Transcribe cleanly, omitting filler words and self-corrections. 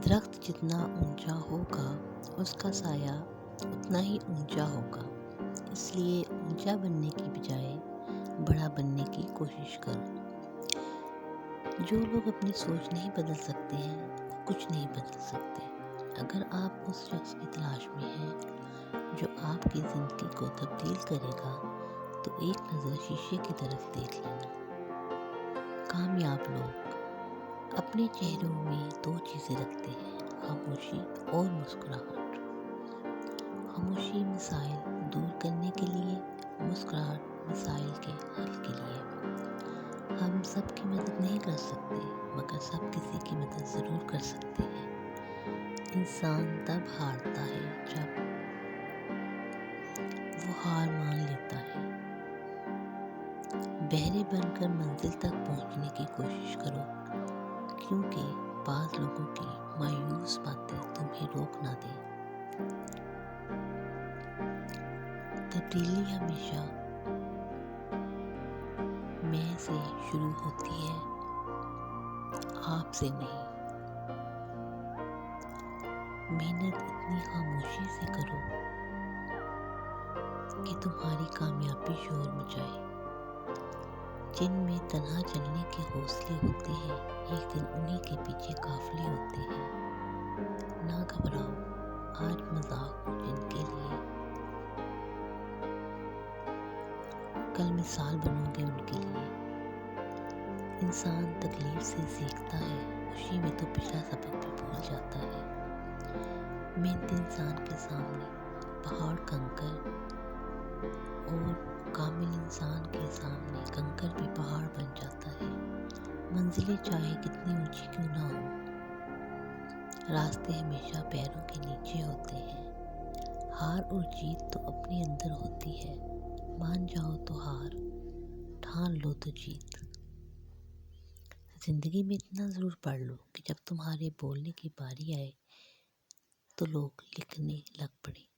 درخت جتنا اونچا ہوگا اس کا سایہ اتنا ہی اونچا ہوگا، اس لیے اونچا بننے کی بجائے بڑا بننے کی کوشش کرو۔ جو لوگ اپنی سوچ نہیں بدل سکتے ہیں وہ کچھ نہیں بدل سکتے۔ اگر آپ اس شخص کی تلاش میں ہیں جو آپ کی زندگی کو تبدیل کرے گا تو ایک نظر شیشے کی طرف دیکھ لینا۔ کامیاب لوگ اپنے چہروں میں دو چیزیں رکھتے ہیں: خاموشی اور مسکراہٹ۔ خاموشی مسائل دور کرنے کے لیے، مسکراہٹ مسائل کے حل کے لیے۔ ہم سب کی مدد نہیں کر سکتے مگر سب کسی کی مدد ضرور کر سکتے ہیں۔ انسان تب ہارتا ہے جب وہ ہار مان لیتا ہے۔ بہرے بن کر منزل تک پہنچنے کی کوشش کرو، کیونکہ بعض لوگوں کی مایوس باتیں تمہیں روک نہ دیں۔ تبدیلی ہمیشہ میں سے شروع ہوتی ہے، آپ سے نہیں۔ محنت اتنی خاموشی سے کرو کہ تمہاری کامیابی شور مچائے۔ جن میں تنہا چلنے کے حوصلے ہوتے ہیں ایک دن انہی کے پیچھے قافلے ہوتے ہیں۔ نہ گھبراؤ، آج مذاق ہو جن کے لیے کل مثال بنو گے ان کے لیے۔ انسان تکلیف سے سیکھتا ہے، خوشی میں تو پچھلا سبق بھی بھول جاتا ہے۔ محنتی انسان کے سامنے پہاڑ کنکر اور کامل انسان کے سامنے کنکر بھی پہاڑ بن جاتا ہے۔ منزلیں چاہے کتنی اونچی کیوں نہ ہو، راستے ہمیشہ پیروں کے نیچے ہوتے ہیں۔ ہار اور جیت تو اپنے اندر ہوتی ہے، مان جاؤ تو ہار، ٹھان لو تو جیت۔ زندگی میں اتنا ضرور پڑھ لو کہ جب تمہارے بولنے کی باری آئے تو لوگ لکھنے لگ پڑیں۔